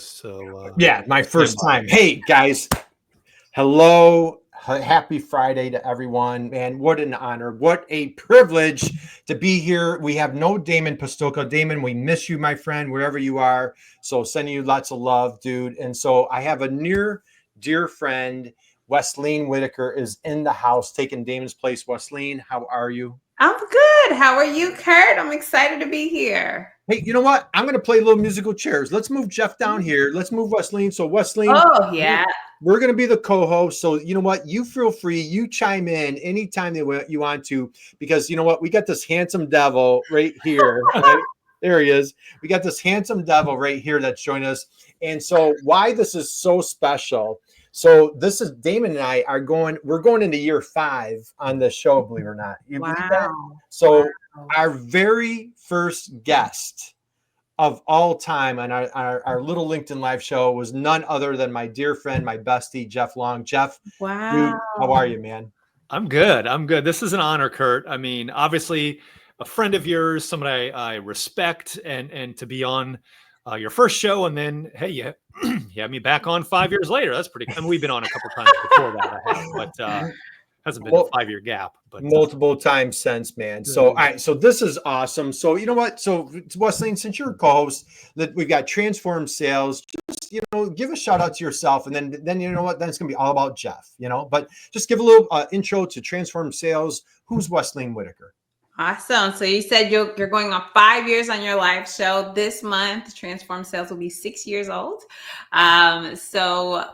this. So yeah, my first time. Hey guys, hello. Happy Friday to everyone, man. What an honor. What a privilege to be here. We have no Damon Pastulka. Damon, we miss you, my friend, wherever you are. So sending you lots of love, dude. And so I have a near dear friend, Wesleyan Whitaker, is in the house taking Damon's place. Wesleyan, how are you? I'm good. How are you, Curt? I'm excited to be here. Hey, you know what? I'm going to play little musical chairs. Let's move Jeff down here. Let's move Wesleyan. So Wesleyan. Oh, yeah. We're going to be the co-host. So you know what? You feel free. You chime in anytime that you want to, because you know what? We got this handsome devil right here. Right? There he is. We got this handsome devil right here that's joined us. And so why this is so special. So this is Damon and I we're going into year 5 on this show, believe it or not. You believe that? So our very first guest of all time on our little LinkedIn live show was none other than my dear friend, my bestie, Jeff Long. Jeff, wow. Dude, how are you, man? I'm good. This is an honor, Curt. I mean, obviously a friend of yours, somebody I respect, and to be on your first show, and then, hey, you had me back on 5 years later. That's pretty. I mean, we've been on a couple times before that, I have, but hasn't been a 5-year gap, but multiple times since, man. So, all right, so this is awesome. So, you know what? So, Wesleyan, since you're a co-host, that we've got Transform Sales, just give a shout out to yourself, and then you know what? Then it's gonna be all about Jeff, But just give a little intro to Transform Sales. Who's Wesleyan Whitaker? Awesome. So you said you're going on 5 years on your live show. This month, Transform Sales will be 6 years old. So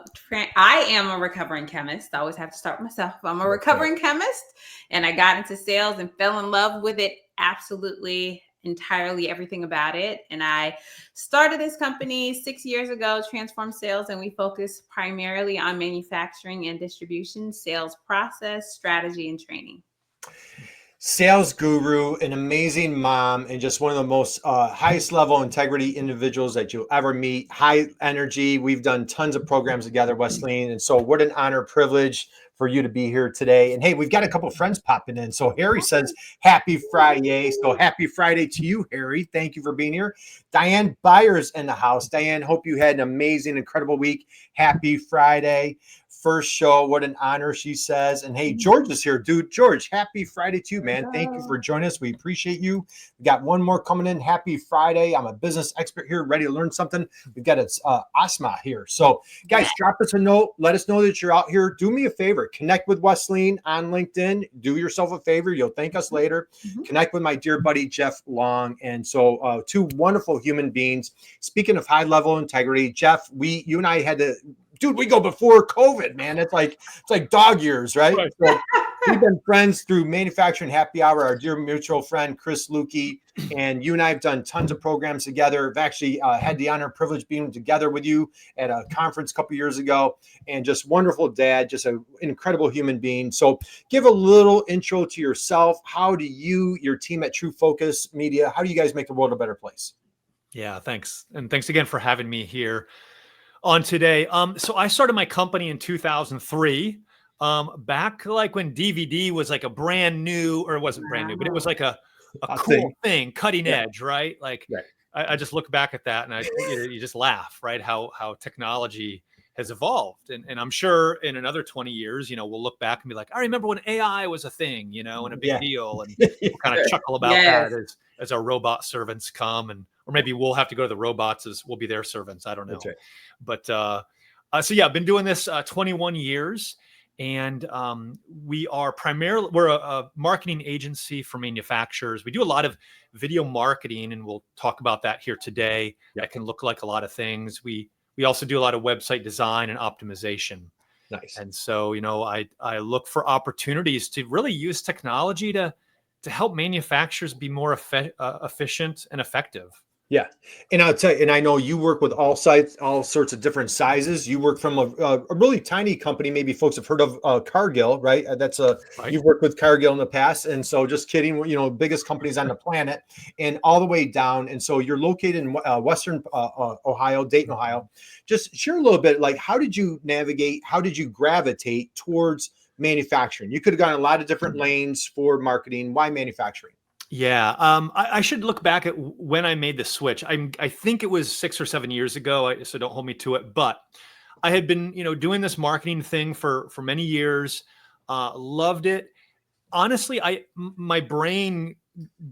I am a recovering chemist. I always have to start with myself. I'm a recovering chemist, and I got into sales and fell in love with it absolutely, entirely, everything about it. And I started this company 6 years ago, Transform Sales, and we focus primarily on manufacturing and distribution, sales process, strategy, and training. Sales guru, an amazing mom, and just one of the most highest level integrity individuals that you'll ever meet. High energy. We've done tons of programs together, Wesleyan. And so what an honor, privilege for you to be here today. And hey, we've got a couple of friends popping in. So Harry says, happy Friday. So happy Friday to you, Harry. Thank you for being here. Diane Byers in the house. Diane, hope you had an amazing, incredible week. Happy Friday. First show, what an honor, she says. And hey, George is here, dude. George, happy Friday to you, man. Thank you for joining us. We appreciate you. We got one more coming in. Happy Friday. I'm a business expert here, ready to learn something. We've got Asma here. So guys, drop us a note. Let us know that you're out here. Do me a favor. Connect with Wesleyan on LinkedIn. Do yourself a favor. You'll thank us later. Connect with my dear buddy, Jeff Long. And so two wonderful human beings. Speaking of high level integrity, Jeff, you and I had to, dude, we go before COVID, man. It's like dog years, right? So we've been friends through Manufacturing Happy Hour, our dear mutual friend, Chris Lukey, and you and I have done tons of programs together. I've actually had the honor and privilege being together with you at a conference a couple years ago, and just wonderful dad, just an incredible human being. So give a little intro to yourself. How do you, your team at True Focus Media, how do you guys make the world a better place? Yeah, thanks. And thanks again for having me here on today. So I started my company in 2003, back like when DVD was like a brand new, or it wasn't brand new, but it was like a cool thing, cutting edge, right? Like I just look back at that and you just laugh, right? How technology has evolved. And I'm sure in another 20 years, we'll look back and be like, I remember when AI was a thing, and a big deal. And we'll kind of chuckle about that as our robot servants come, or maybe we'll have to go to the robots as we'll be their servants. I don't know. That's right. But so yeah, I've been doing this 21 years, and we're a marketing agency for manufacturers. We do a lot of video marketing, and we'll talk about that here today. That can look like a lot of things. We also do a lot of website design and optimization. Nice. And so, I look for opportunities to really use technology to help manufacturers be more efficient and effective. Yeah. And I'll tell you, and I know you work with all sorts of different sizes. You work from a really tiny company. Maybe folks have heard of Cargill, right? You've worked with Cargill in the past. And so just kidding, biggest companies on the planet, and all the way down. And so you're located in Western Ohio, Dayton, Ohio. Just share a little bit, like, how did you navigate? How did you gravitate towards manufacturing? You could have gone a lot of different lanes for marketing. Why manufacturing? Yeah. I should look back at when I made the switch. I think it was 6 or 7 years ago. So don't hold me to it, but I had been, doing this marketing thing for many years. Loved it. Honestly, my brain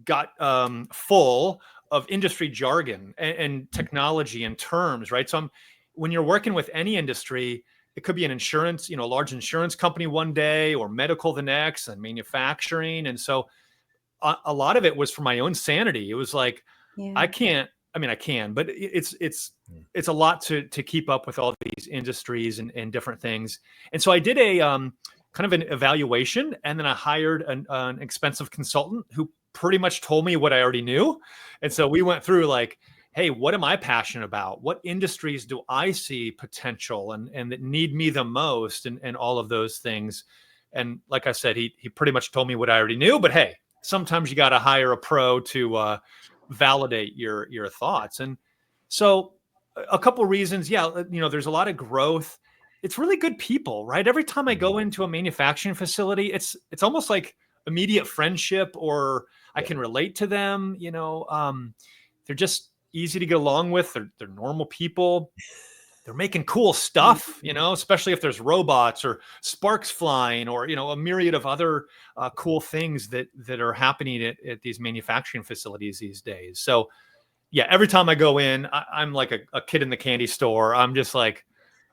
got full of industry jargon and technology and terms, right? So when you're working with any industry, it could be an insurance, a large insurance company one day, or medical the next, and manufacturing. And so a lot of it was for my own sanity. It was like, I Yeah. can't, I mean, I can, but it's a lot to keep up with all these industries and different things. And so I did a kind of an evaluation, and then I hired an expensive consultant who pretty much told me what I already knew. And so we went through like, hey, what am I passionate about? What industries do I see potential and that need me the most, and all of those things. And like I said, he pretty much told me what I already knew, but hey, sometimes you got to hire a pro to validate your thoughts. And so a couple reasons, yeah, there's a lot of growth. It's really good people, right? Every time I go into a manufacturing facility, it's almost like immediate friendship, or I can relate to them. They're just easy to get along with. They're normal people. They're making cool stuff, especially if there's robots or sparks flying, or a myriad of other cool things that are happening at these manufacturing facilities these days. So yeah, every time I go in, I'm like a kid in the candy store. I'm just like,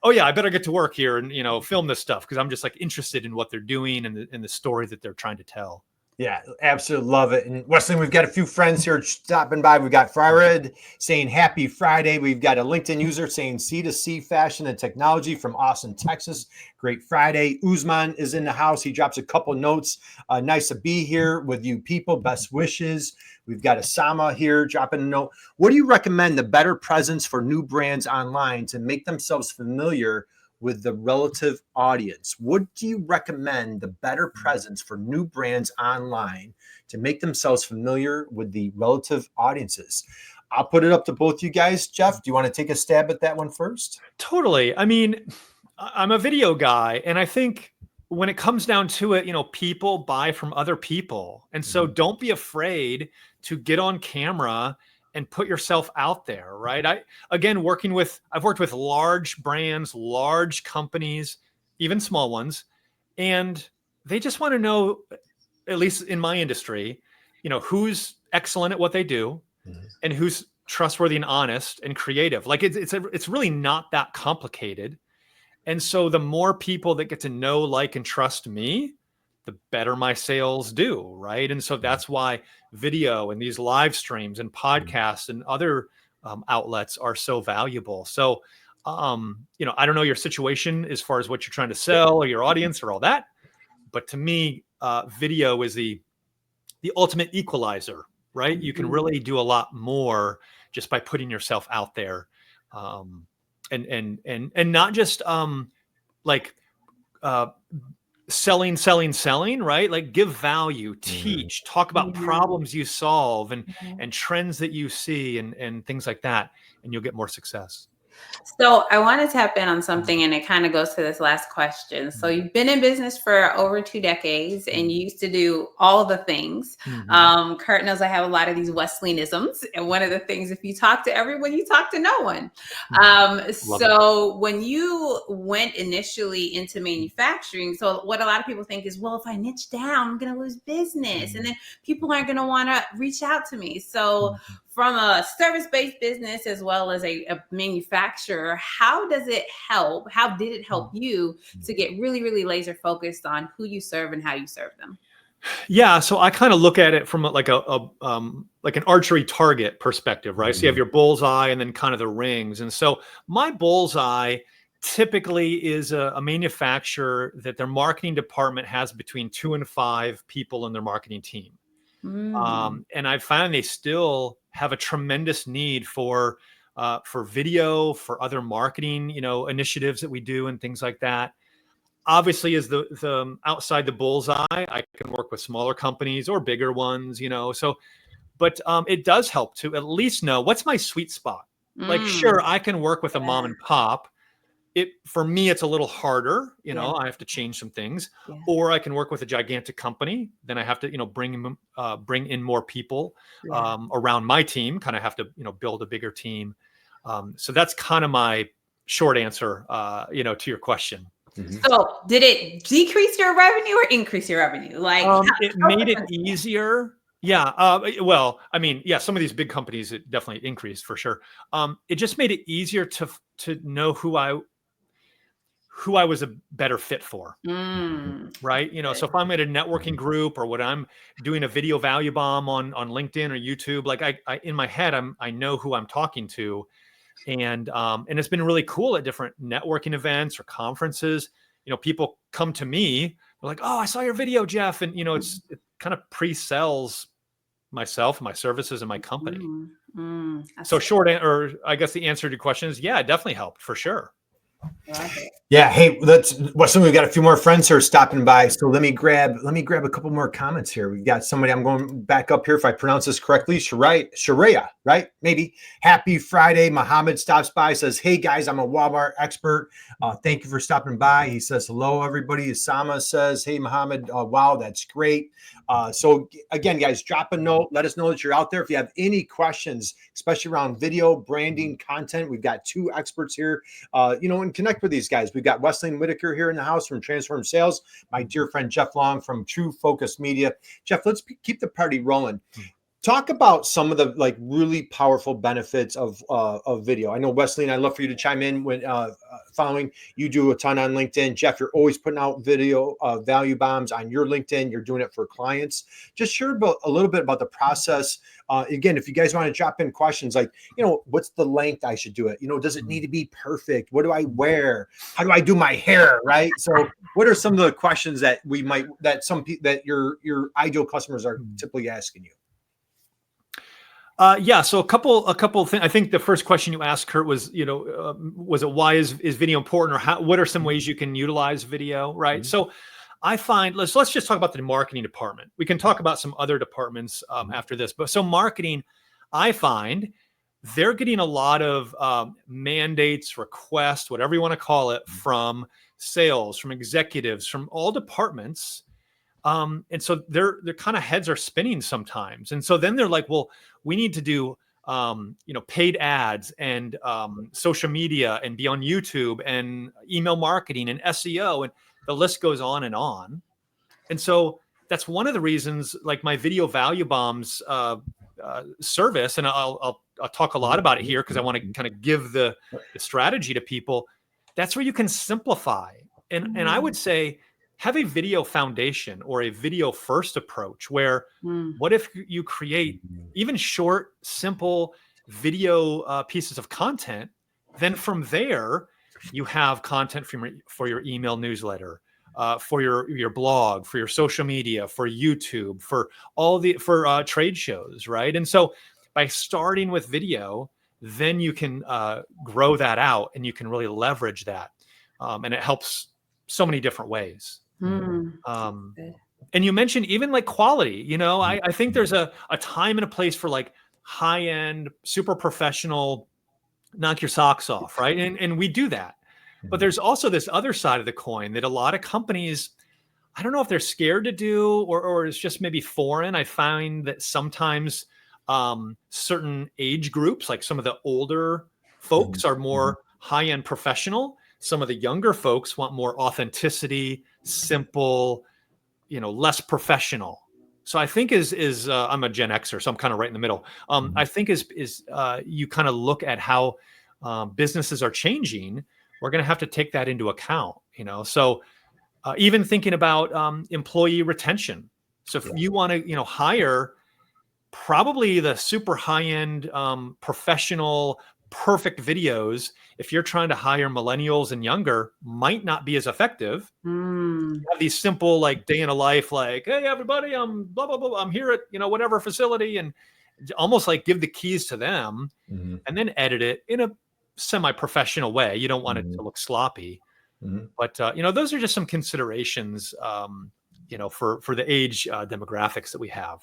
oh yeah, I better get to work here and film this stuff, because I'm just like interested in what they're doing and the story that they're trying to tell. Yeah, absolutely love it. And Wesley, we've got a few friends here stopping by. We've got Farid saying happy Friday. We've got a LinkedIn user saying C2C fashion and technology from Austin, Texas. Great Friday. Uzman is in the house. He drops a couple notes. Nice to be here with you people. Best wishes. We've got Osama here dropping a note. What do you recommend the better presence for new brands online to make themselves familiar with the relative audience? What do you recommend the better presence for new brands online to make themselves familiar with the relative audiences? I'll put it up to both you guys. Jeff, do you want to take a stab at that one first? Totally. I mean, I'm a video guy, and I think when it comes down to it, people buy from other people. And so don't be afraid to get on camera and put yourself out there, right? I've worked with large brands, large companies, even small ones, and they just want to know, at least in my industry, who's excellent at what they do, and who's trustworthy and honest and creative. Like it's really not that complicated. And so the more people that get to know, like, and trust me, the better my sales do, right? And so that's why video and these live streams and podcasts and other outlets are so valuable. So, I don't know your situation as far as what you're trying to sell or your audience or all that, but to me, video is the ultimate equalizer, right? You can really do a lot more just by putting yourself out there, and not just like selling, right? Like give value, teach, talk about problems you solve and trends that you see and things like that, and you'll get more success. So I want to tap in on something, and it kind of goes to this last question. So you've been in business for over 2 decades, and you used to do all the things. Curt knows I have a lot of these Wesleyanisms, and one of the things, if you talk to everyone, you talk to no one. So when you went initially into manufacturing, so what a lot of people think is, well, if I niche down, I'm going to lose business, and then people aren't going to want to reach out to me. So from a service-based business as well as a manufacturer, how did it help you to get really, really laser focused on who you serve and how you serve them? Yeah, so I kind of look at it from like an archery target perspective, right? So you have your bullseye and then kind of the rings. And so my bullseye typically is a manufacturer that their marketing department has between 2 and 5 people in their marketing team. And I find they still have a tremendous need for video, for other marketing, initiatives that we do and things like that. Obviously, as the outside the bullseye, I can work with smaller companies or bigger ones, So, but it does help to at least know what's my sweet spot. Like, sure, I can work with a mom and pop, for me, it's a little harder. You know, Yeah. I have to change some things, Yeah. or I can work with a gigantic company. Then I have to, bring in more people Yeah. around my team. Kind of have to, build a bigger team. So that's kind of my short answer, to your question. So did it decrease your revenue or increase your revenue? Like It made it easier. Yeah. Well, I mean, yeah, some of these big companies, it definitely increased for sure. It just made it easier to know who I was a better fit for. Right. So if I'm at a networking group or what, I'm doing a video value bomb on LinkedIn or YouTube, like I in my head, I know who I'm talking to. And it's been really cool at different networking events or conferences. People come to me, they're like, "Oh, I saw your video, Jeff." And it kind of pre-sells myself, my services, and my company. So or I guess the answer to your question is, yeah, it definitely helped for sure. Yeah. Hey, we've got a few more friends here stopping by. So let me grab a couple more comments here. We've got somebody, I'm going back up here if I pronounce this correctly. Sharia, right? Maybe. Happy Friday. Mohammed stops by, says, "Hey guys, I'm a Walmart expert. Thank you for stopping by." He says, "Hello, everybody." Isama says, "Hey, Mohammed, wow, that's great." So again, guys, drop a note. Let us know that you're out there. If you have any questions, especially around video, branding, content, we've got 2 experts here, and connect with these guys. We've got Wesleyan Whitaker here in the house from Transform Sales, my dear friend Jeff Long from True Focus Media. Jeff, let's keep the party rolling. Talk about some of the really powerful benefits of video. I know Wesleyan, I'd love for you to chime in when following. You do a ton on LinkedIn. Jeff, you're always putting out video value bombs on your LinkedIn. You're doing it for clients. Just share a little bit about the process. Again, if you guys want to drop in questions like, what's the length I should do it? Does it need to be perfect? What do I wear? How do I do my hair? Right. So what are some of the questions that that your ideal customers are typically asking you? Yeah. So a couple things. I think the first question you asked, Curt, was, was it why is video important, or what are some ways you can utilize video? Right. So I find, let's just talk about the marketing department. We can talk about some other departments after this, but so marketing, I find they're getting a lot of mandates, requests, whatever you want to call it, from sales, from executives, from all departments. And so their kind of heads are spinning sometimes. And so then they're like, well, we need to do, paid ads and social media and be on YouTube and email marketing and SEO, and the list goes on and on. And so that's one of the reasons, like my video value bombs service, and I'll talk a lot about it here because I want to kind of give the strategy to people. That's where you can simplify. And I would say, have a video foundation or a video first approach where what if you create even short, simple video pieces of content? Then from there, you have content for your email newsletter, for your blog, for your social media, for YouTube, for trade shows, right? And so by starting with video, then you can grow that out and you can really leverage that. And it helps so many different ways. And you mentioned even like quality, I think there's a time and a place for like high-end, super professional, knock your socks off, right? And we do that. But there's also this other side of the coin that a lot of companies, I don't know if they're scared to do or it's just maybe foreign. I find that sometimes certain age groups, like some of the older folks, are more high-end professional. Some of the younger folks want more authenticity, simple, less professional. So I think is I'm a Gen Xer, so I'm kind of right in the middle. I think is you kind of look at how businesses are changing. We're going to have to take that into account, So even thinking about employee retention. So if you want to, hire probably the super high end professional, perfect videos, if you're trying to hire millennials and younger, might not be as effective. You have these simple like day in a life, like, hey everybody, I'm blah blah blah, I'm here at whatever facility, and almost like give the keys to them and then edit it in a semi-professional way. You don't want it to look sloppy, but those are just some considerations for the age demographics that we have.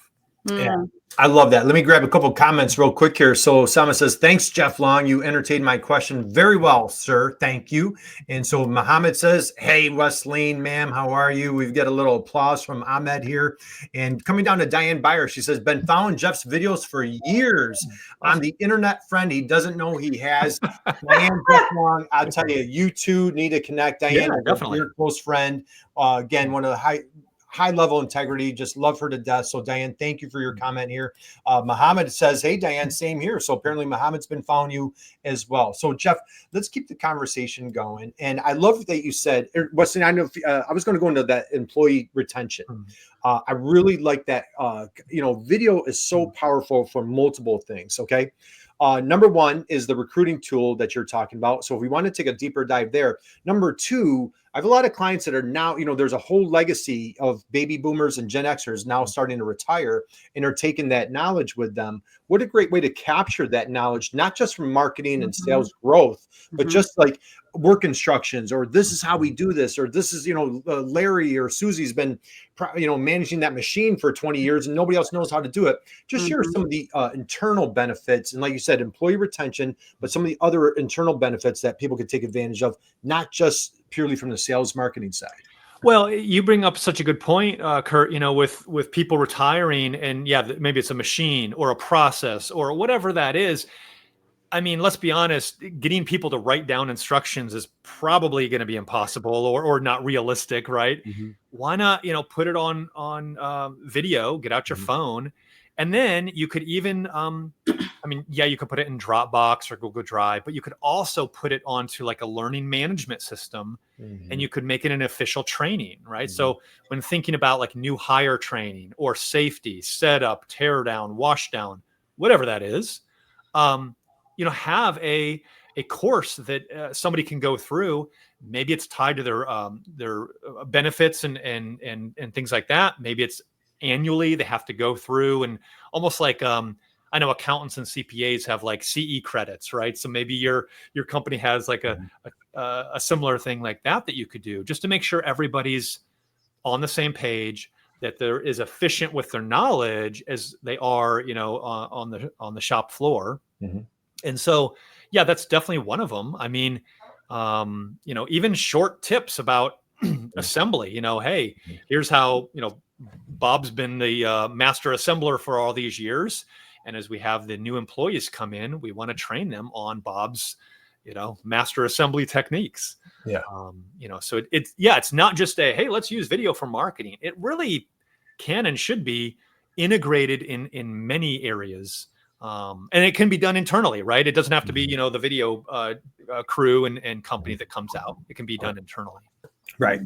Yeah, I love that. Let me grab a couple comments real quick here. So Sama says, thanks, Jeff Long. You entertained my question very well, sir. Thank you. And so Muhammad says, hey, Wesleyan, ma'am, how are you? We've got a little applause from Ahmed here. And coming down to Diane Byer, she says, been following Jeff's videos for years. I'm the internet friend he doesn't know he has. Diane, Jeff Long, I'll tell you, you two need to connect. Diane is a very close friend. Again, one of the high level integrity, just love her to death. So Diane, thank you for your comment here. Muhammad says, hey, Diane, same here. So apparently Muhammad's been following you as well. So Jeff, let's keep the conversation going. And I love that you said, Weston, I know I was going to go into that employee retention. I really like that. Video is so powerful for multiple things. Okay. Number one is the recruiting tool that you're talking about. So if we want to take a deeper dive there. Number two, I have a lot of clients that are now, there's a whole legacy of baby boomers and Gen Xers now starting to retire and are taking that knowledge with them. What a great way to capture that knowledge, not just from marketing and sales growth, but just like work instructions, or this is how we do this, or this is, Larry or Susie's been, managing that machine for 20 years and nobody else knows how to do it. Just share some of the internal benefits. And like you said, employee retention, but some of the other internal benefits that people could take advantage of, not just purely from the sales marketing side. Well, you bring up such a good point, Curt, with people retiring and maybe it's a machine or a process or whatever that is. I mean, let's be honest, getting people to write down instructions is probably going to be impossible or not realistic, right? Why not, put it on video, get out your phone, and then you could even, you could put it in Dropbox or Google Drive, but you could also put it onto like a learning management system and you could make it an official training, right? So when thinking about like new hire training or safety, setup, tear down, wash down, whatever that is, have a course that somebody can go through. Maybe it's tied to their benefits and things like that. Maybe it's annually they have to go through, and almost like I know accountants and CPAs have like CE credits, right? So maybe your company has like a similar thing like that you could do, just to make sure everybody's on the same page, that they're as efficient with their knowledge as they are, on the shop floor. And so, that's definitely one of them. I mean, even short tips about assembly, hey, here's how, Bob's been the master assembler for all these years. And as we have the new employees come in, we want to train them on Bob's, master assembly techniques. So it's not just hey, let's use video for marketing. It really can and should be integrated in many areas. And it can be done internally, right? It doesn't have to be, the video crew and company that comes out. It can be done internally. Right.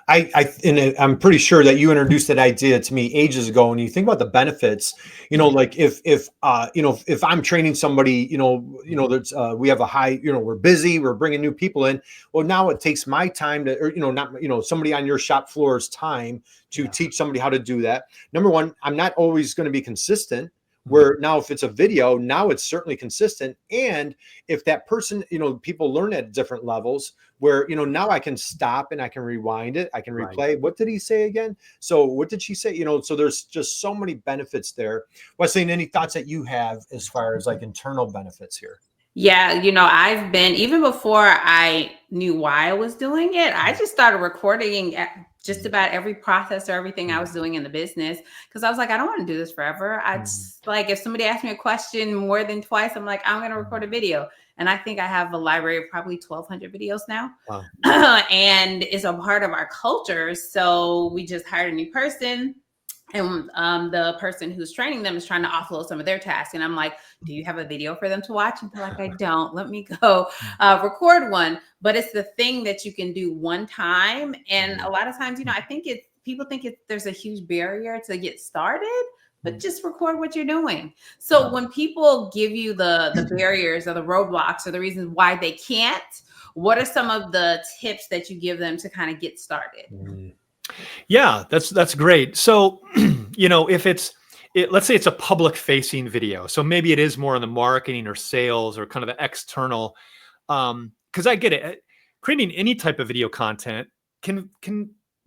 I'm pretty sure that you introduced that idea to me ages ago. And you think about the benefits, like if I'm training somebody, that's we have a high, we're busy, we're bringing new people in. Well, now it takes my time to, or, somebody on your shop floor's time to teach somebody how to do that. Number one, I'm not always going to be consistent. Where now if it's a video, now it's certainly consistent. And if that person, people learn at different levels where, now I can stop and I can rewind it. I can replay. Right. What did he say again? So what did she say? So there's just so many benefits there. Wesley, any thoughts that you have as far as like internal benefits here? Yeah, I've been, even before I knew why I was doing it, I just started recording just about every process or everything I was doing in the business, because I was like, I don't want to do this forever. I just, like, if somebody asks me a question more than twice, I'm like, I'm going to record a video. And I think I have a library of probably 1,200 videos now. Wow. And it's a part of our culture. So we just hired a new person. And the person who's training them is trying to offload some of their tasks. And I'm like, do you have a video for them to watch? And they're like, I don't. Let me go record one. But it's the thing that you can do one time. And a lot of times, I think people think there's a huge barrier to get started, but just record what you're doing. So when people give you the barriers or the roadblocks or the reasons why they can't, what are some of the tips that you give them to kind of get started? Yeah, that's great. So, if let's say it's a public facing video. So maybe it is more on the marketing or sales or kind of the external, because I get it. Creating any type of video content can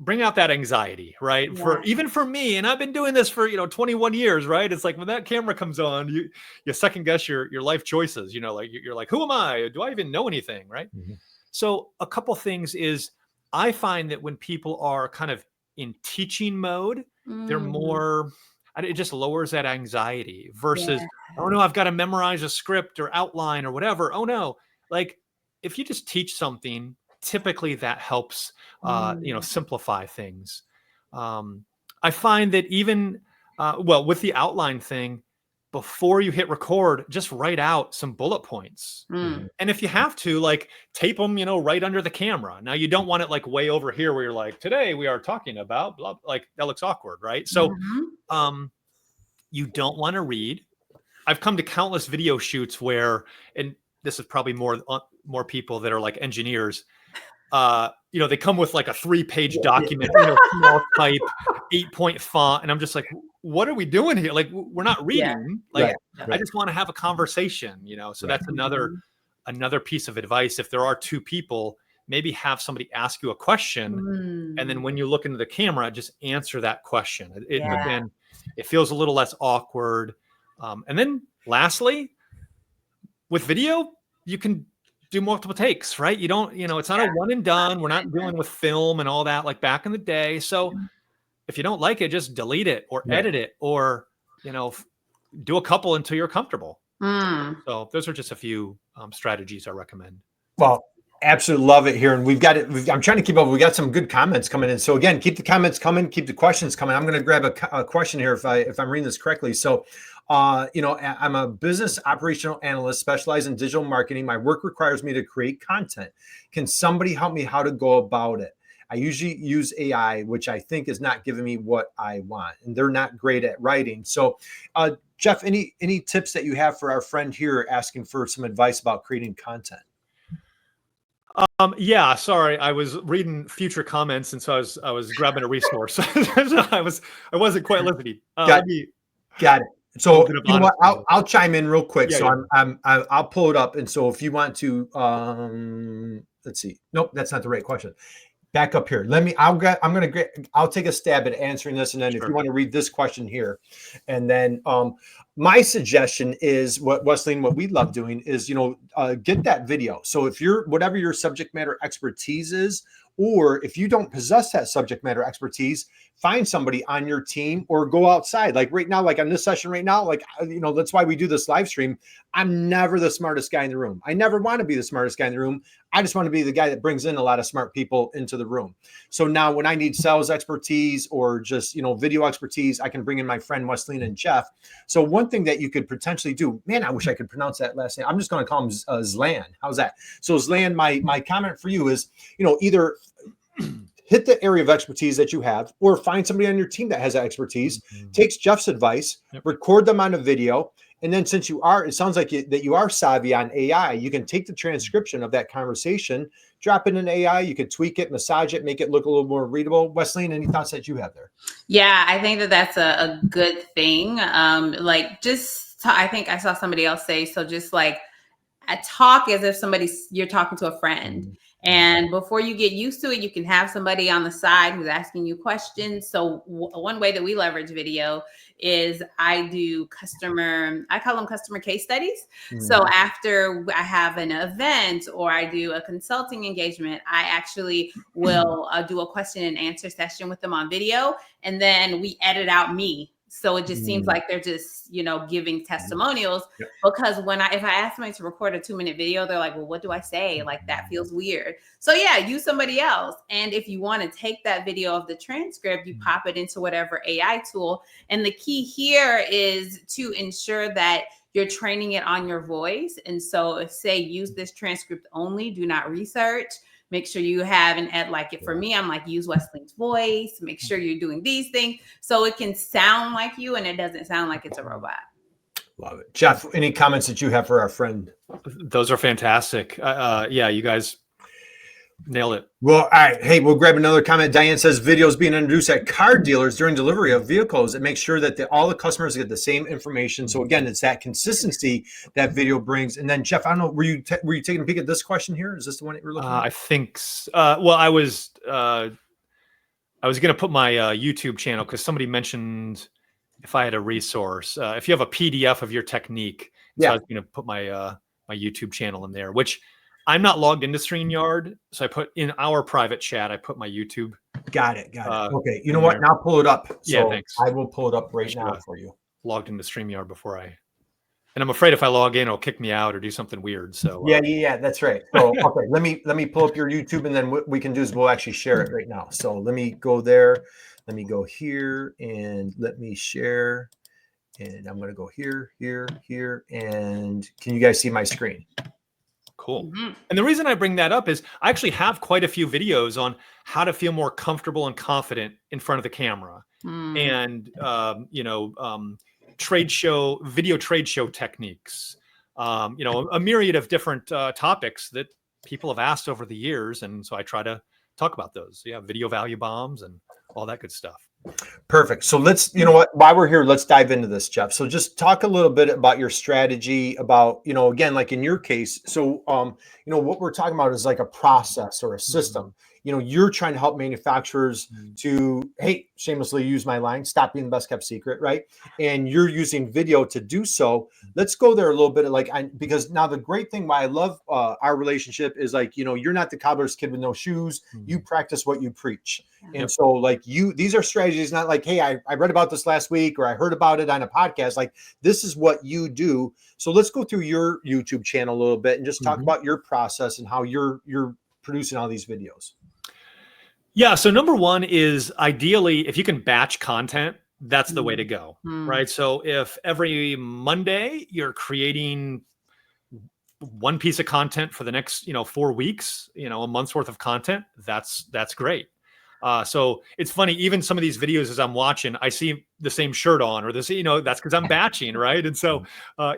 bring out that anxiety, right? Yeah. Even for me, and I've been doing this for 21 years, right? It's like when that camera comes on, you second guess your life choices. Like you're like, who am I? Do I even know anything, right? Mhm. So a couple things is I find that when people are kind of in teaching mode, they're more. It just lowers that anxiety versus, oh no, I've got to memorize a script or outline or whatever. Oh no, like if you just teach something, typically that helps, simplify things. I find that even, with the outline thing, before you hit record, just write out some bullet points. And if you have to, like, tape them, right under the camera. Now you don't want it like way over here where you're like, today we are talking about blah, like that looks awkward, right? So, you don't want to read. I've come to countless video shoots where, and this is probably more people that are like engineers, they come with like a 3-page document, small type, 8-point font. And I'm just like, what are we doing here? Like, we're not reading. Like, I just want to have a conversation, so that's another piece of advice. If there are 2 people, maybe have somebody ask you a question. And then when you look into the camera, just answer that question. Again, it feels a little less awkward. And then lastly, with video, you can do multiple takes, right? You don't, it's not a one and done. We're not dealing with film and all that like back in the day. So if you don't like it, just delete it or edit it or, do a couple until you're comfortable. So those are just a few strategies I recommend. Well, absolutely love it here. And we've got it. I'm trying to keep up. We got some good comments coming in. So again, keep the comments coming, keep the questions coming. I'm going to grab a question here if I'm reading this correctly. So, I'm a business operational analyst specialized in digital marketing. My work requires me to create content. Can somebody help me how to go about it? I usually use AI, which I think is not giving me what I want, and they're not great at writing. So, Jeff, any tips that you have for our friend here asking for some advice about creating content? Yeah, sorry, I was reading future comments, and so I was grabbing a resource. So I wasn't quite listening. Got it. So you know what? I'll chime in real quick. I'll pull it up, and so if you want to, let's see. Nope, that's not the right question. Back up here. I'll take a stab at answering this, and then if you want to read this question here, and then my suggestion is what we love doing is get that video. So if whatever your subject matter expertise is, or if you don't possess that subject matter expertise, find somebody on your team or go outside. Like right now, like on this session right now, like, that's why we do this live stream. I'm never the smartest guy in the room. I never want to be the smartest guy in the room. I just want to be the guy that brings in a lot of smart people into the room. So now when I need sales expertise or just, video expertise, I can bring in my friend Wesleyan and Jeff. So one thing that you could potentially do, man, I wish I could pronounce that last name. I'm just going to call him Zlan. How's that? So Zlan, my comment for you is, either hit the area of expertise that you have, or find somebody on your team that has that expertise, takes Jeff's advice, record them on a video. And then since it sounds like that you are savvy on AI, you can take the transcription of that conversation, drop it in AI, you can tweak it, massage it, make it look a little more readable. Wesleyan, any thoughts that you have there? Yeah, I think that's a good thing. I think I saw somebody else say, so just like talk as if you're talking to a friend. And before you get used to it, you can have somebody on the side who's asking you questions. So one way that we leverage video is I call them customer case studies. So after I have an event or I do a consulting engagement, I actually will do a question and answer session with them on video. And then we edit out me. So it just seems like they're just, giving testimonials because if I ask somebody to record a 2-minute video, they're like, well, what do I say? Like, that feels weird. So yeah, use somebody else. And if you want to take that video of the transcript, you pop it into whatever AI tool. And the key here is to ensure that you're training it on your voice. And so say use this transcript only, do not research. Make sure you have an ed like it. For me, I'm like, use Wesleyan's voice. Make sure you're doing these things so it can sound like you and it doesn't sound like it's a robot. Love it. Jeff, any comments that you have for our friend? Those are fantastic. Yeah, you guys nailed it. Well, all right. Hey, we'll grab another comment. Diane says videos being introduced at car dealers during delivery of vehicles. It makes sure that all the customers get the same information. So again, it's that consistency that video brings. And then Jeff, I don't know, were you taking a peek at this question here? Is this the one that you're looking at? I think, well, I was I was going to put my YouTube channel because somebody mentioned if I had a resource, if you have a PDF of your technique. So I was going to put my my YouTube channel in there, which I'm not logged into StreamYard. So I put in our private chat, I put my YouTube. Got it. Okay. You know what? Now pull it up. So yeah, thanks. I will pull it up right now for you. Logged into StreamYard before and I'm afraid if I log in, it'll kick me out or do something weird. So yeah, that's right. So okay, let me pull up your YouTube, and then what we can do is we'll actually share it right now. So let me go there. Let me go here, and let me share. And I'm going to go here, and can you guys see my screen? Cool. Mm-hmm. And the reason I bring that up is I actually have quite a few videos on how to feel more comfortable and confident in front of the camera, and video trade show techniques, a myriad of different topics that people have asked over the years. And so I try to talk about those. Yeah. Video value bombs and all that good stuff. Perfect. So let's, while we're here, let's dive into this, Jeff. So just talk a little bit about your strategy about, again, like in your case. So, what we're talking about is like a process or a system. You're trying to help manufacturers to, hey, shamelessly use my line, stop being the best kept secret, right? And you're using video to do so. Let's go there a little bit, because now the great thing why I love our relationship is you're not the cobbler's kid with no shoes. You practice what you preach. And so these are strategies, not like, hey, I read about this last week or I heard about it on a podcast. Like this is what you do. So let's go through your YouTube channel a little bit and just talk about your process and how you're producing all these videos. Yeah. So number one is ideally, if you can batch content, that's the way to go, right? So if every Monday you're creating one piece of content for the next, 4 weeks, a month's worth of content, that's great. So it's funny, even some of these videos as I'm watching, I see the same shirt on or this, that's because I'm batching, right? And so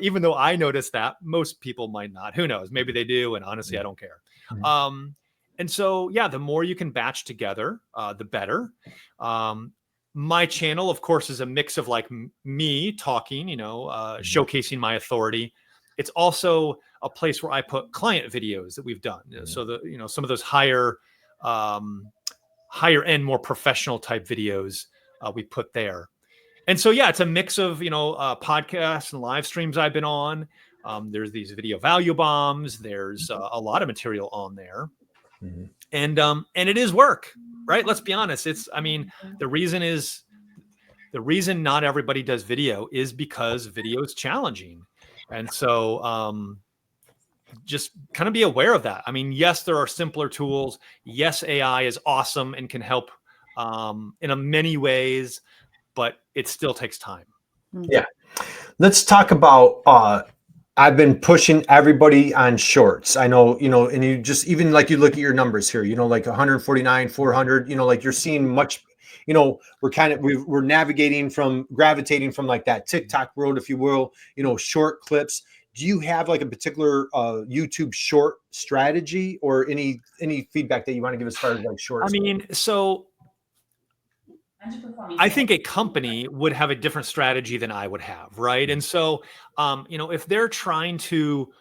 even though I notice that, most people might not. Who knows? Maybe they do. And honestly, I don't care. And so, yeah, the more you can batch together, the better. My channel, of course, is a mix of me talking, showcasing my authority. It's also a place where I put client videos that we've done. So some of those higher end, more professional type videos we put there. And so, yeah, it's a mix of, podcasts and live streams I've been on. There's these video value bombs. There's a lot of material on there. And it is work, right? Let's be honest. The reason not everybody does video is because video is challenging. And so just kind of be aware of that. Yes, there are simpler tools. Yes, AI is awesome and can help in many ways, but it still takes time. Yeah. Let's talk about I've been pushing everybody on shorts. I know, and you just, even you look at your numbers here, 149, 400, you're seeing much, we're gravitating from that TikTok world, if you will, short clips. Do you have a particular YouTube short strategy or any feedback that you want to give as far as shorts? So I think a company would have a different strategy than I would have, right? And so, if they're trying to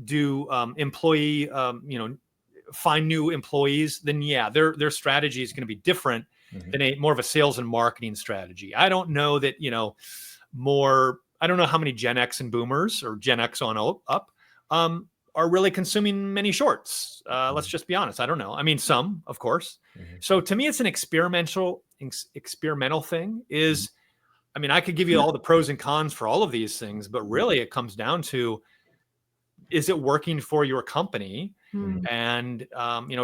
do employee, find new employees, then yeah, their strategy is going to be different than more of a sales and marketing strategy. I don't know that I don't know how many Gen X and Boomers or Gen X on up are really consuming many shorts. Let's just be honest. I don't know. Some, of course. So to me, it's an experimental thing. I could give you all the pros and cons for all of these things, but really it comes down to, is it working for your company? And,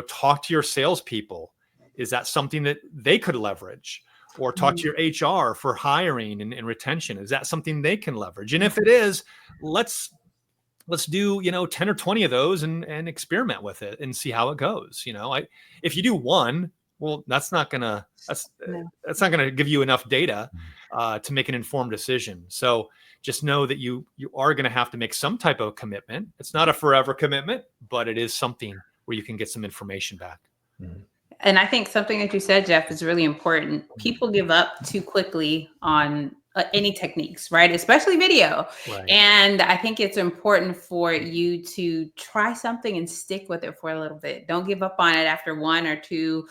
talk to your salespeople. Is that something that they could leverage? Or talk to your HR for hiring and retention. Is that something they can leverage? And if it is, let's do, 10 or 20 of those and experiment with it and see how it goes. If you do one, well, that's not gonna give you enough data to make an informed decision. So just know that you are going to have to make some type of commitment. It's not a forever commitment, but it is something where you can get some information back. And I think something that you said, Jeff, is really important. People give up too quickly on any techniques, right? Especially video. Right. And I think it's important for you to try something and stick with it for a little bit. Don't give up on it after one or two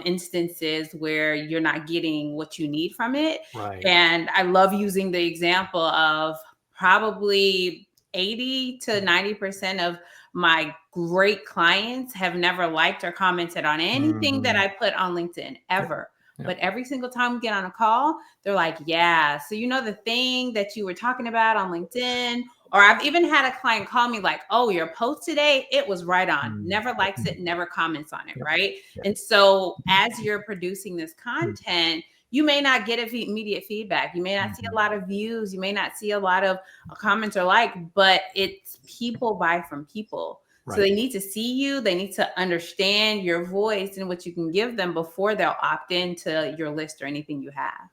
instances where you're not getting what you need from it. Right. And I love using the example of probably 80 to 90% of my great clients have never liked or commented on anything that I put on LinkedIn ever. Yep. But every single time we get on a call, they're like, yeah, so you know the thing that you were talking about on LinkedIn? Or I've even had a client call me like, oh, your post today, it was right on. Never likes it, never comments on it, right? And so as you're producing this content, you may not get immediate feedback. You may not see a lot of views. You may not see a lot of comments or but it's people buy from people. Right. So they need to see you. They need to understand your voice and what you can give them before they'll opt into your list or anything you have.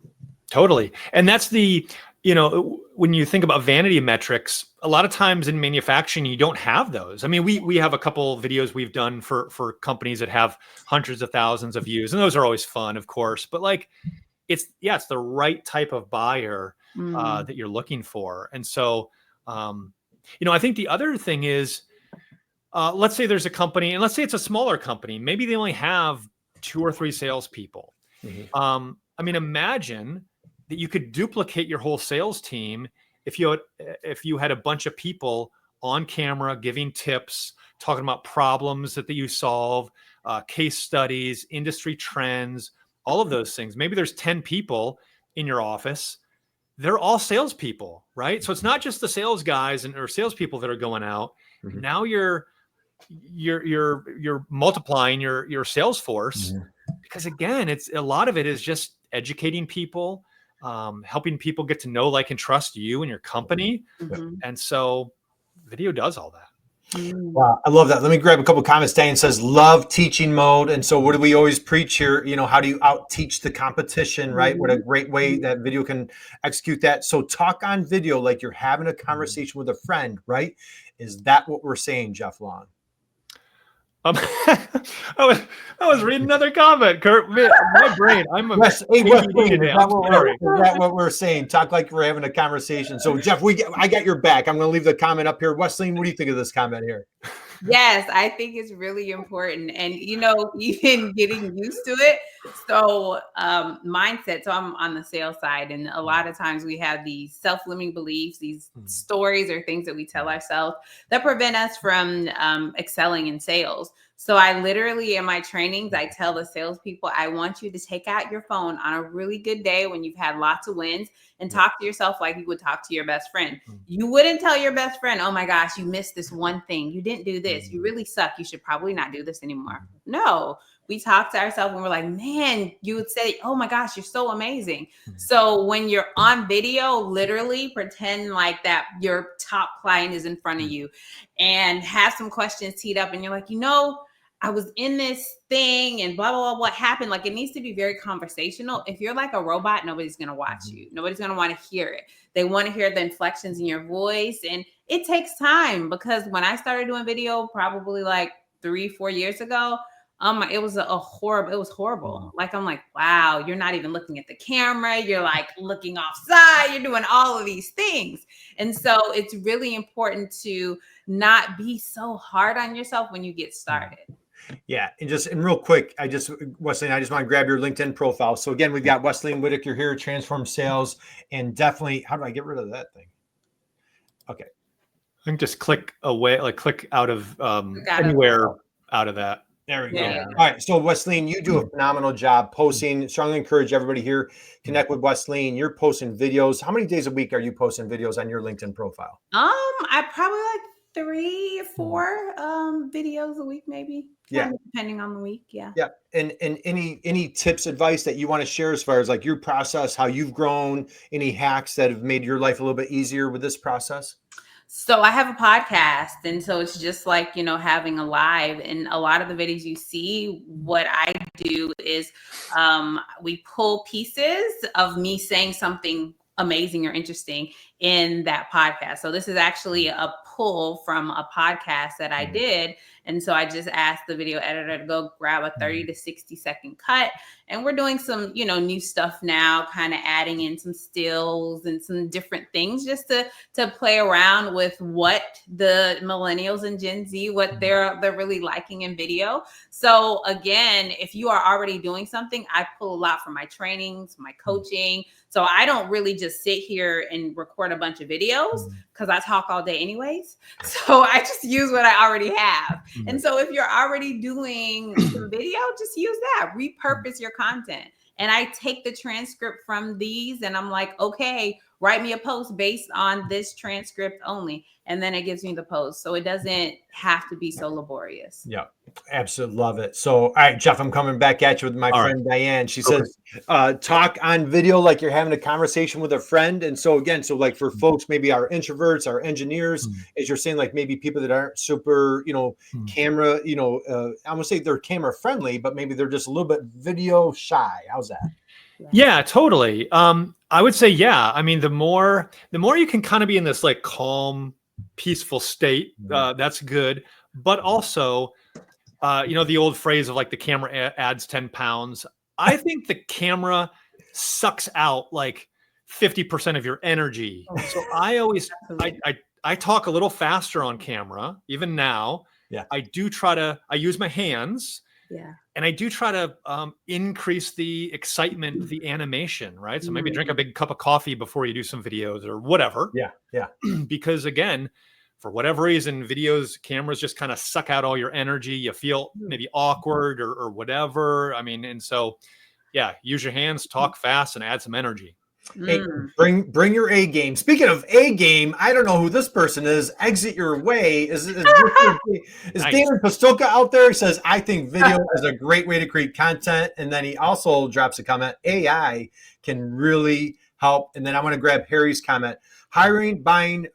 Totally. And that's when you think about vanity metrics, a lot of times in manufacturing, you don't have those. I mean, we have a couple videos we've done for companies that have hundreds of thousands of views, and those are always fun, of course, but it's the right type of buyer that you're looking for. And so, I think the other thing is, let's say there's a company, and let's say it's a smaller company. Maybe they only have 2 or 3 salespeople. I mean, imagine that you could duplicate your whole sales team if you had a bunch of people on camera giving tips, talking about problems that you solve, case studies, industry trends, all of those things. Maybe there's 10 people in your office. They're all salespeople, right? So it's not just the sales guys or salespeople that are going out. Now you're multiplying your sales force, because again, it's a lot of it is just educating people, helping people get to know, like, and trust you and your company. And so video does all that. Wow, I love that. Let me grab a couple of comments. Dan says, love teaching mode. And so what do we always preach here? How do you out teach the competition, right? What a great way that video can execute that. So talk on video like you're having a conversation with a friend, right? Is that what we're saying, Jeff Long? I was reading another comment, Curt. My brain. I'm a yes, hey, is that what we're saying? Talk like we're having a conversation. So, Jeff, I got your back. I'm going to leave the comment up here. Wesleyan, what do you think of this comment here? Yes, I think it's really important. And, even getting used to it. So mindset. So I'm on the sales side. And a lot of times we have these self-limiting beliefs, these stories or things that we tell ourselves that prevent us from excelling in sales. So I literally, in my trainings, I tell the salespeople, I want you to take out your phone on a really good day when you've had lots of wins and talk to yourself like you would talk to your best friend. You wouldn't tell your best friend, oh my gosh, you missed this one thing. You didn't do this. You really suck. You should probably not do this anymore. No, we talk to ourselves and we're like, man, you would say, oh my gosh, you're so amazing. So when you're on video, literally pretend like that your top client is in front of you and have some questions teed up. And you're like, I was in this thing and blah, blah, blah, what happened? Like, it needs to be very conversational. If you're like a robot, nobody's going to watch you. Nobody's going to want to hear it. They want to hear the inflections in your voice. And it takes time, because when I started doing video, probably like 3-4 years ago, it was horrible. Like, I'm like, wow, you're not even looking at the camera. You're like looking offside. You're doing all of these things. And so it's really important to not be so hard on yourself when you get started. Yeah. And real quick, Wesleyan, I just want to grab your LinkedIn profile. So again, we've got Wesleyan Whitaker here, Transform Sales, and definitely, how do I get rid of that thing? Okay. I think just click away, like click out of anywhere out of that. There we go. All right. So Wesleyan, you do a phenomenal job posting. Strongly encourage everybody here, connect with Wesleyan. You're posting videos. How many days a week are you posting videos on your LinkedIn profile? I probably like 3 or 4 videos a week, maybe. Yeah. Depending on the week. Yeah. Yeah. And any tips, advice that you want to share as far as like your process, how you've grown, any hacks that have made your life a little bit easier with this process? So I have a podcast, and so it's just like, having a live, and a lot of the videos you see, what I do is we pull pieces of me saying something amazing or interesting in that podcast. So this is actually a pull from a podcast that I did. And so I just asked the video editor to go grab a 30 to 60-second cut. And we're doing some, new stuff now, kind of adding in some stills and some different things just to play around with what the millennials and Gen Z, what they're really liking in video. So again, if you are already doing something, I pull a lot from my trainings, my coaching. So I don't really just sit here and record a bunch of videos because I talk all day anyways. So I just use what I already have. And so if you're already doing some video, just use that, repurpose your content. And I take the transcript from these and I'm like, okay, write me a post based on this transcript only. And then it gives me the post. So it doesn't have to be so laborious. Yeah, absolutely love it. So, all right, Jeff, I'm coming back at you with my friend Diane. She says, talk on video like you're having a conversation with a friend. And so again, like for folks, maybe our introverts, our engineers, as you're saying, like maybe people that aren't super, camera, I would say they're camera friendly, but maybe they're just a little bit video shy. How's that? Yeah, totally. I would say, yeah. I mean, the more you can kind of be in this like calm, peaceful state, that's good. But also, the old phrase of like the camera adds 10 pounds. I think the camera sucks out like 50% of your energy. So I always, I talk a little faster on camera, even now. Yeah. I use my hands. Yeah. And I do try to increase the excitement, the animation, right? So maybe drink a big cup of coffee before you do some videos or whatever. Yeah. Yeah. Because again, for whatever reason, cameras just kind of suck out all your energy. You feel maybe awkward or whatever. I mean, and so, yeah, use your hands, talk fast, and add some energy. Hey, bring your A game. Speaking of A game, I don't know who this person is. Exit your way. Is nice. David Pastulka out there? He says, I think video is a great way to create content. And then he also drops a comment, AI can really help. And then I want to grab Harry's comment. Hiring, buying,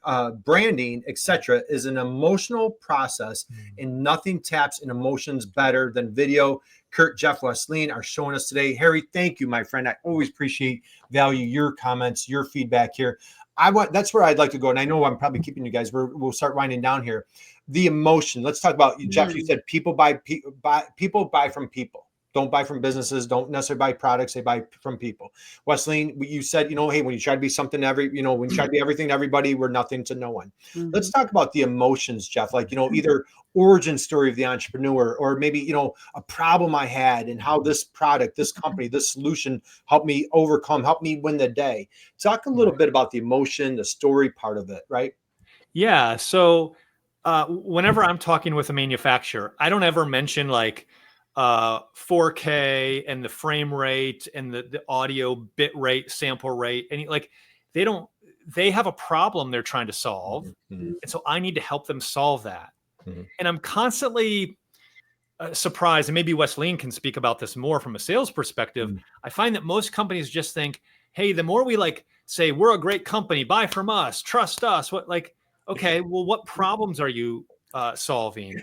branding, etc. is an emotional process, and nothing taps in emotions better than video. Curt, Jeff, Wesleyan are showing us today. Harry, thank you, my friend. I always value your comments, your feedback here. That's where I'd like to go, and I know I'm probably keeping you guys. We'll start winding down here. The emotion. Let's talk about Jeff. You said people buy from people. Don't buy from businesses. Don't necessarily buy products. They buy from people. Wesleyan, you said, hey, when you try to be something to when you try to be everything to everybody, we're nothing to no one. Let's talk about the emotions, Jeff. Like, either origin story of the entrepreneur, or maybe, a problem I had and how this product, this company, this solution helped me win the day. Talk a little bit about the emotion, the story part of it, right? Yeah. So whenever I'm talking with a manufacturer, I don't ever mention like 4K and the frame rate and the audio bit rate, sample rate, and they have a problem they're trying to solve. And so I need to help them solve that. And I'm constantly surprised, and maybe Wesleyan can speak about this more from a sales perspective. I find that most companies just think, hey, the more we say we're a great company, buy from us, trust us. Okay, well, what problems are you solving?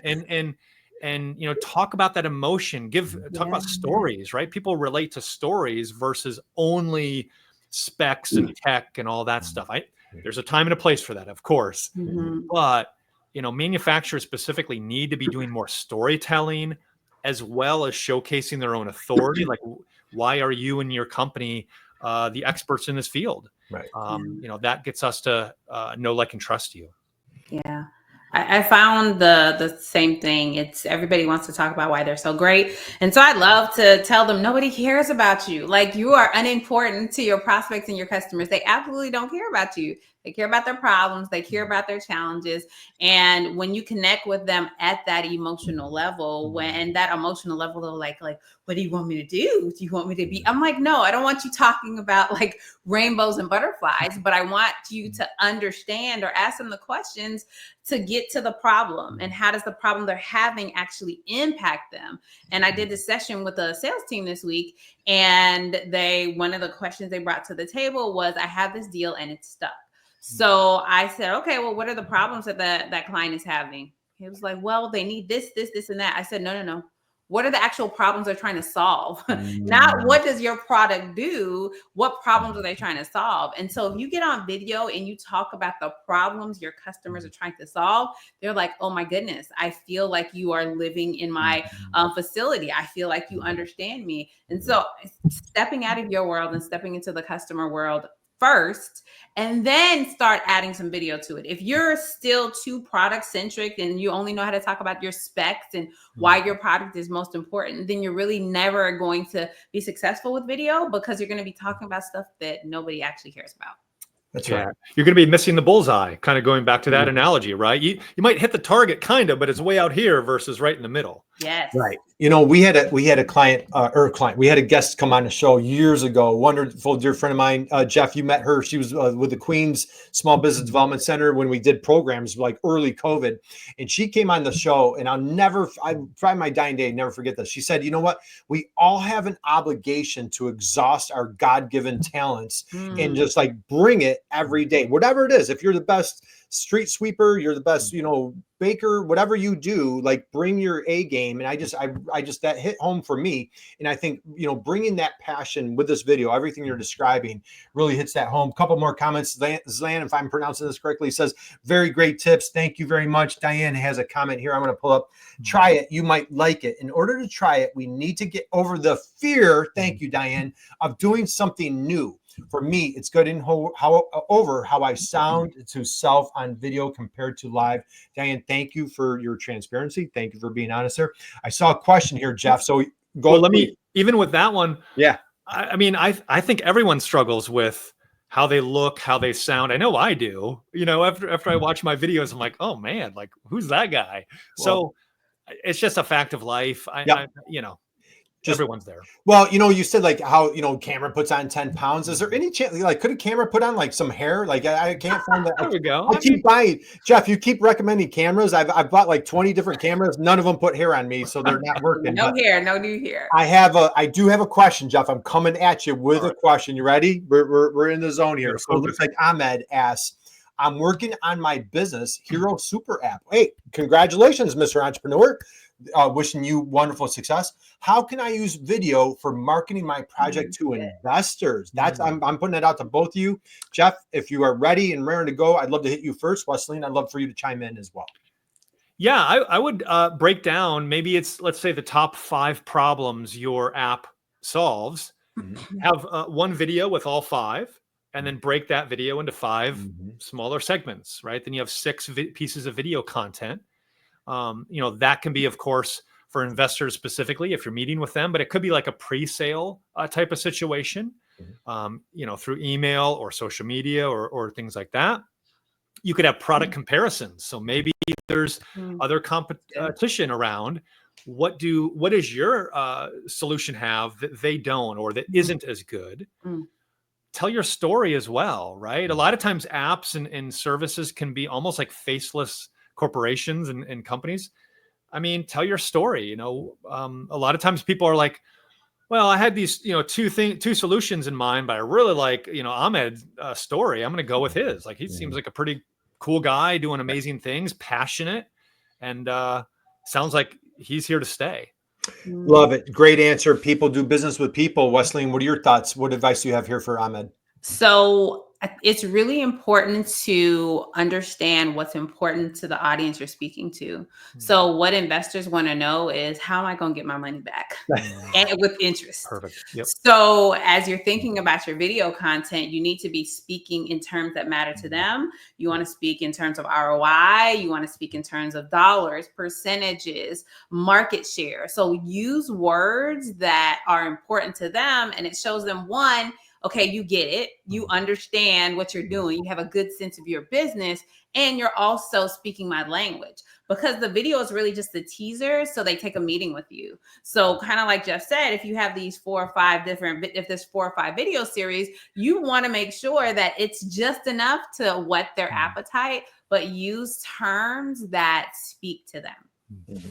And talk about that emotion, talk about stories, right? People relate to stories versus only specs and tech and all that stuff. There's a time and a place for that, of course. But manufacturers specifically need to be doing more storytelling as well as showcasing their own authority. Like, why are you and your company the experts in this field? Right. That gets us to know, like, and trust you. Yeah. I found the same thing. It's everybody wants to talk about why they're so great. And so I love to tell them nobody cares about you. Like, you are unimportant to your prospects and your customers. They absolutely don't care about you. They care about their problems. They care about their challenges. And when you connect with them at that emotional level, they're like, what do you want me to do? Do you want me to be? I'm like, no, I don't want you talking about like rainbows and butterflies, but I want you to understand or ask them the questions to get to the problem. And how does the problem they're having actually impact them? And I did this session with a sales team this week, and one of the questions they brought to the table was, I have this deal and it's stuck. So I said, okay, well, what are the problems that client is having? He was like, well, they need this, and that. I said, no. What are the actual problems they're trying to solve? Not what does your product do? What problems are they trying to solve? And so if you get on video and you talk about the problems your customers are trying to solve, they're like, oh my goodness, I feel like you are living in my facility. I feel like you understand me. And so stepping out of your world and stepping into the customer world first, and then start adding some video to it. If you're still too product centric and you only know how to talk about your specs and why your product is most important, then you're really never going to be successful with video, because you're going to be talking about stuff that nobody actually cares about. That's right. You're going to be missing the bullseye, kind of going back to that analogy, right? You might hit the target kind of, but it's way out here versus right in the middle. Yes. Right. You know, we had a client, we had a guest come on the show years ago, wonderful dear friend of mine, Jeff, you met her. She was with the Queens Small Business Development Center when we did programs like early COVID. And she came on the show, and I try my dying day, never forget this. She said, you know what? We all have an obligation to exhaust our God-given talents and just like bring it every day, whatever it is. If you're the best street sweeper, you're the best, baker, whatever you do, like bring your A game. And I just that hit home for me. And I think, bringing that passion with this video, everything you're describing really hits that home. Couple more comments. Zlan, if I'm pronouncing this correctly, says, very great tips. Thank you very much. Diane has a comment here. I'm going to pull up. Try it. You might like it. In order to try it, we need to get over the fear. Thank you, Diane, of doing something new. For me, it's getting over how I sound to self on video compared to live. Diane, thank you for your transparency. Thank you for being honest there. I saw a question here, Jeff. So go. Well, even with that one. Yeah. I think everyone struggles with how they look, how they sound. I know I do. After I watch my videos, I'm like, oh man, like who's that guy? Well, so it's just a fact of life. Everyone's there. Well, you said like how, camera puts on 10 pounds. Is there any chance, like, could a camera put on like some hair? Like I can't find that. There we go. I keep buying, Jeff, you keep recommending cameras. I've bought like 20 different cameras. None of them put hair on me, so they're not working. No new hair. I do have a question, Jeff. I'm coming at you with a question. You ready? We're in the zone here. So it looks like Ahmed asks, I'm working on my business Hero Super app. Hey, congratulations, Mr. Entrepreneur. Wishing you wonderful success. How can I use video for marketing my project to investors? I'm putting that out to both of you. Jeff, if you are ready and raring to go, I'd love to hit you first. Wesley, I'd love for you to chime in as well. Yeah, I would break down, maybe it's, let's say, the top 5 problems your app solves. Have one video with all 5, and then break that video into 5 smaller segments, right? Then you have 6 pieces of video content. That can be, of course, for investors specifically if you're meeting with them, but it could be like a pre-sale type of situation, through email or social media or things like that. You could have product comparisons. So maybe there's other competition around. What does your solution have that they don't, or that isn't as good? Tell your story as well, right? A lot of times apps and services can be almost like faceless corporations and companies. Tell your story. A lot of times people are like, well, I had these, two solutions in mind, but I really like, Ahmed's story. I'm going to go with his. Like, he seems like a pretty cool guy doing amazing things, passionate, and sounds like he's here to stay. Love it. Great answer. People do business with people. Wesley, what are your thoughts? What advice do you have here for Ahmed? So it's really important to understand what's important to the audience you're speaking to. So what investors want to know is, how am I going to get my money back? And with interest. Perfect. Yep. So as you're thinking about your video content, you need to be speaking in terms that matter to them. You want to speak in terms of ROI. You want to speak in terms of dollars, percentages, market share. So use words that are important to them, and it shows them, one, okay, you get it. You understand what you're doing. You have a good sense of your business, and you're also speaking my language, because the video is really just a teaser. So they take a meeting with you. So kind of like Jeff said, if you have these 4 or 5 if there's 4 or 5 video series, you want to make sure that it's just enough to whet their appetite, but use terms that speak to them.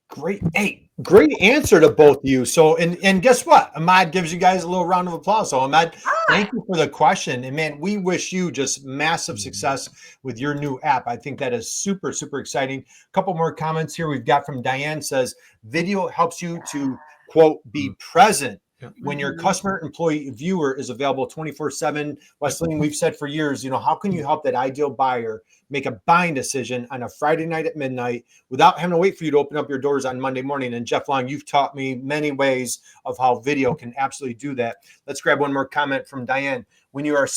Great. Hey, great answer to both of you. So, and guess what? Ahmad gives you guys a little round of applause. So, Ahmad, thank you for the question. And man, we wish you just massive success with your new app. I think that is super, super exciting. A couple more comments here we've got from Diane says, video helps you to, quote, be present when your customer, employee, viewer is available 24/7. Wesley, we've said for years, how can you help that ideal buyer make a buying decision on a Friday night at midnight without having to wait for you to open up your doors on Monday morning? And Jeff Long, you've taught me many ways of how video can absolutely do that. Let's grab one more comment from Diane. When you are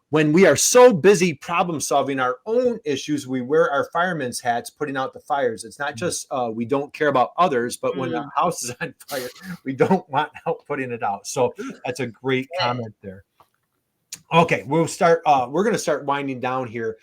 when we are so busy problem solving our own issues, we wear our fireman's hats, putting out the fires. It's not just we don't care about others, but when the house is on fire, we don't want help putting it out. So that's a great comment there. Okay, we'll start. We're going to start winding down here.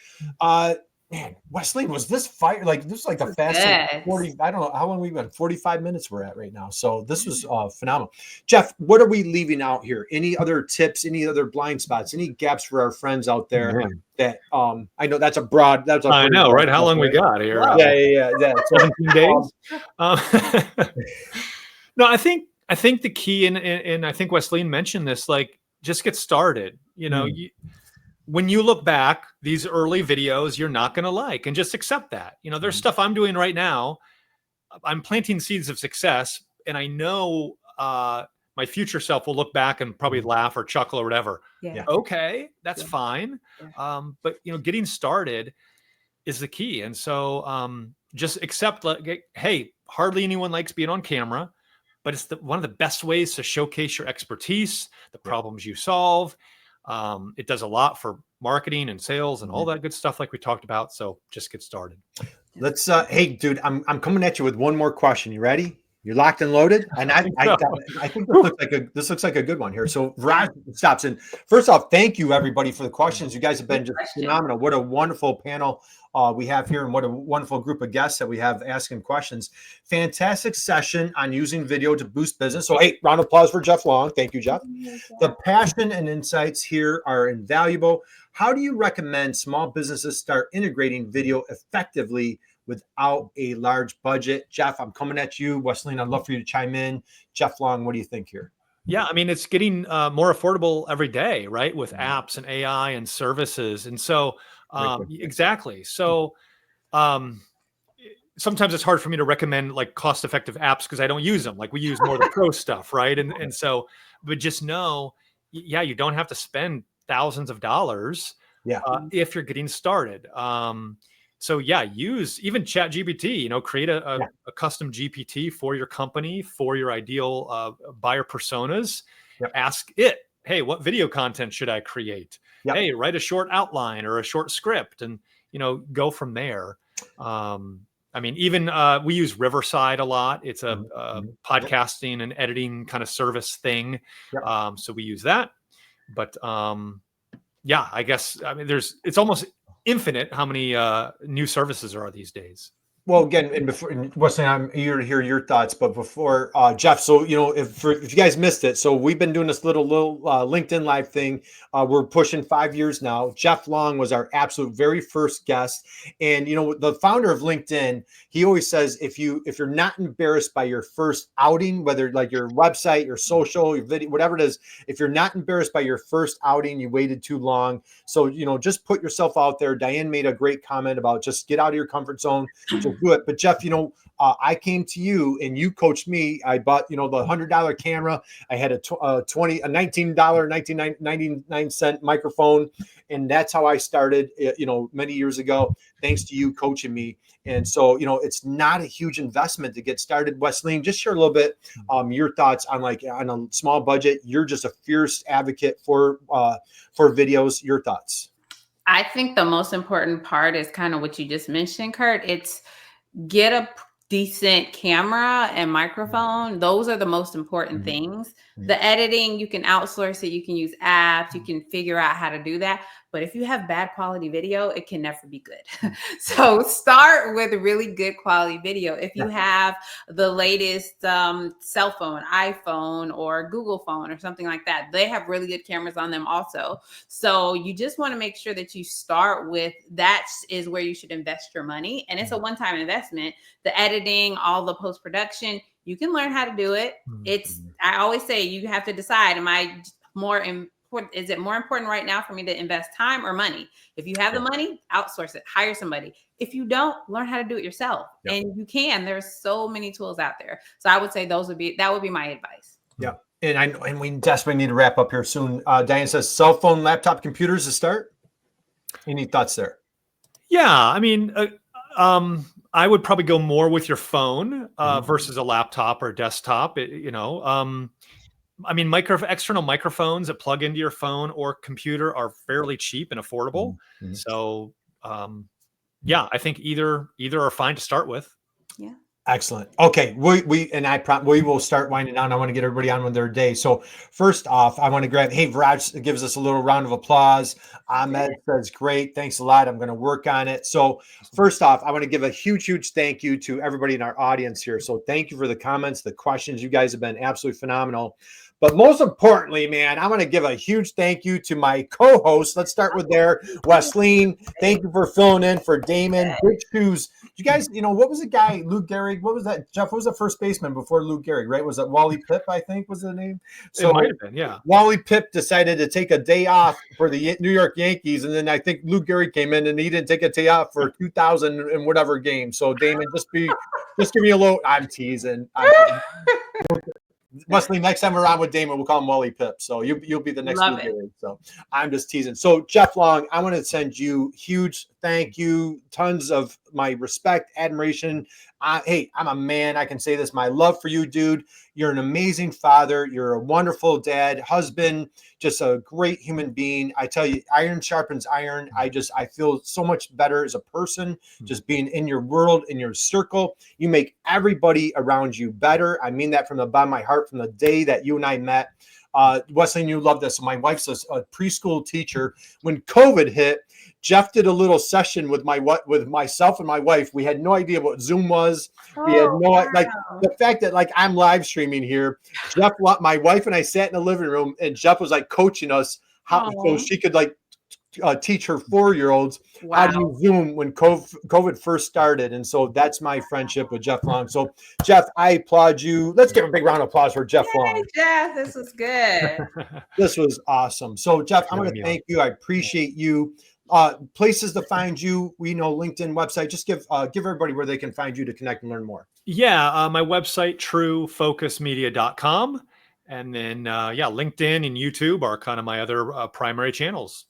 Man, Wesley, was this fire this is like the fastest 40? I don't know how long we've been. 45 minutes we're at right now. So this was phenomenal. Jeff, what are we leaving out here? Any other tips? Any other blind spots? Any gaps for our friends out there that I know that's a broad. I know, right? How long we got here? Yeah. 17 days. No, I think the key, and I think Wesley mentioned this, like just get started. When you look back, these early videos you're not going to like, and just accept that. There's stuff I'm doing right now. I'm planting seeds of success, and I know my future self will look back and probably laugh or chuckle or whatever. Yeah. Okay, that's fine. But getting started is the key. And so just accept, hey, hardly anyone likes being on camera, but it's one of the best ways to showcase your expertise, the problems you solve. It does a lot for marketing and sales and all that good stuff like we talked about. So just get started. Let's hey dude, I'm coming at you with one more question. You ready? You're locked and loaded? And I think this looks like a good one here. So Raj stops in. First off, thank you everybody for the questions. You guys have been just phenomenal. What a wonderful panel we have here, and what a wonderful group of guests that we have asking questions. Fantastic session on using video to boost business. So hey, round of applause for Jeff Long. Thank you, Jeff. The passion and insights here are invaluable. How do you recommend small businesses start integrating video effectively without a large budget? Jeff, I'm coming at you. Wesley, I'd love for you to chime in. Jeff Long, what do you think here? Yeah, I mean, it's getting more affordable every day, right? With apps and AI and services. And so, exactly. So sometimes it's hard for me to recommend like cost-effective apps because I don't use them. Like we use more of the pro stuff, right? And so, but just know, you don't have to spend thousands of dollars if you're getting started. So use even ChatGPT, create a custom GPT for your company, for your ideal buyer personas. Ask it, hey, what video content should I create? Hey, write a short outline or a short script, and, go from there. I mean, even we use Riverside a lot. It's a podcasting and editing kind of service thing. So we use that. But I guess, I mean, it's almost infinite how many new services there are these days. Well, again, and before Wesley, I'm eager to hear your thoughts. But before Jeff, so if you guys missed it, so we've been doing this little LinkedIn live thing. We're pushing 5 years now. Jeff Long was our absolute very first guest, and the founder of LinkedIn. He always says if you're not embarrassed by your first outing, whether like your website, your social, your video, whatever it is, if you're not embarrassed by your first outing, you waited too long. So just put yourself out there. Diane made a great comment about just get out of your comfort zone. Do it. But Jeff, I came to you and you coached me. I bought, the $100 camera. I had a $19.99 microphone. And that's how I started, many years ago, thanks to you coaching me. And so, it's not a huge investment to get started. Wesley, just share a little bit your thoughts on on a small budget. You're just a fierce advocate for videos. Your thoughts. I think the most important part is kind of what you just mentioned, Curt. It's get a decent camera and microphone. Those are the most important things. The editing, you can outsource it. You can use apps. You can figure out how to do that. But if you have bad quality video, it can never be good. So start with really good quality video. If you have the latest cell phone, iPhone or Google phone or something like that, they have really good cameras on them also. So you just want to make sure that you start with that is where you should invest your money. And it's a one-time investment. The editing editing, all the post-production, you can learn how to do it. I always say you have to decide, is it more important right now for me to invest time or money? If you have the money, outsource it, hire somebody. If you don't, learn how to do it yourself. And you can. There's so many tools out there. So I would say that would be my advice. Yeah. And we desperately need to wrap up here soon. Diane says cell phone, laptop, computers to start. Any thoughts there? Yeah. I mean, I would probably go more with your phone versus a laptop or desktop. I mean, external microphones that plug into your phone or computer are fairly cheap and affordable. So, I think either are fine to start with. Yeah. Excellent. Okay. We will start winding down. I want to get everybody on with their day. So first off, I want to Viraj gives us a little round of applause. Ahmed says, great. Thanks a lot. I'm going to work on it. So first off, I want to give a huge thank you to everybody in our audience here. So thank you for the comments, the questions. You guys have been absolutely phenomenal. But most importantly, man, I want to give a huge thank you to my co-host. Let's start with there. Wesleyan, thank you for filling in for Damon. Big shoes. You guys, what was the guy, Lou Gehrig? What was that, Jeff? What was the first baseman before Lou Gehrig, right? Was it Wally Pipp, I think was the name? So it might have been, yeah. Wally Pipp decided to take a day off for the New York Yankees, and then I think Lou Gehrig came in and he didn't take a day off for 2000 and whatever game. So Damon, just give me a little, I'm teasing. Wesley, next time we're on with Damon, we'll call him Wally Pipp. So you'll be the next Lou Gehrig. So I'm just teasing. So Jeff Long, I want to send you huge thank you, tons of my respect, admiration. Hey, I'm a man. I can say this. My love for you, dude. You're an amazing father. You're a wonderful dad, husband, just a great human being. I tell you, iron sharpens iron. I feel so much better as a person, just being in your world, in your circle. You make everybody around you better. I mean that from the bottom of my heart, from the day that you and I met. Wesley, you love this. My wife's a preschool teacher. When COVID hit, Jeff did a little session with myself and my wife. We had no idea what Zoom was. We had the fact that I'm live streaming here. Jeff, my wife and I sat in the living room, and Jeff was coaching us how so she could teach her 4-year-olds how to use Zoom when COVID first started. And so that's my friendship with Jeff Long. So Jeff, I applaud you. Let's give a big round of applause for Jeff Long. Jeff, this was good. This was awesome. So Jeff, I want to thank you. I appreciate you. Places to find you, LinkedIn, website. Just give everybody where they can find you to connect and learn more. Yeah, my website, truefocusmedia.com. And then, LinkedIn and YouTube are kind of my other primary channels.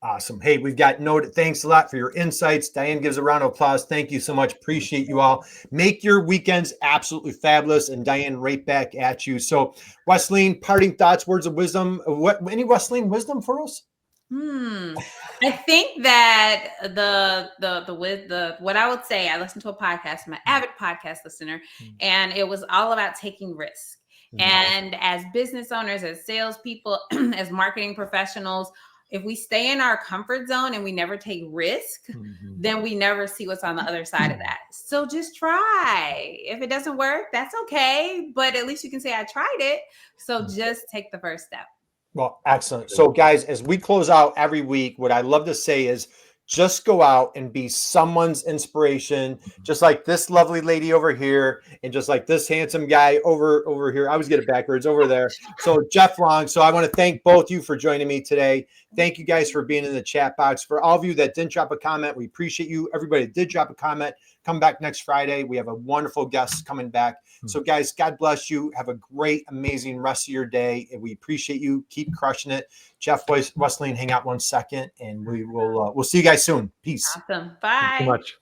Awesome. Hey, we've got noted. Thanks a lot for your insights. Diane gives a round of applause. Thank you so much. Appreciate you all. Make your weekends absolutely fabulous. And Diane, right back at you. So Wesleyan, parting thoughts, words of wisdom. Any Wesleyan wisdom for us? I think that what I would say, I listened to a podcast, I'm an avid podcast listener, and it was all about taking risks. And as business owners, as salespeople, as marketing professionals, if we stay in our comfort zone and we never take risk, then we never see what's on the other side of that. So just try. If it doesn't work, that's okay. But at least you can say, I tried it. So just take the first step. Well, excellent. So guys, as we close out every week, what I love to say is just go out and be someone's inspiration, just like this lovely lady over here, and just like this handsome guy over here. I always get it backwards over there. So Jeff Long. So I want to thank both of you for joining me today. Thank you guys for being in the chat box. For all of you that didn't drop a comment, we appreciate you. Everybody that did drop a comment, come back next Friday. We have a wonderful guest coming back. So guys, God bless you. Have a great, amazing rest of your day. And we appreciate you. Keep crushing it. Jeff, Wesleyan, hang out 1 second, and we'll see you guys soon. Peace. Awesome. Bye. Thanks so much.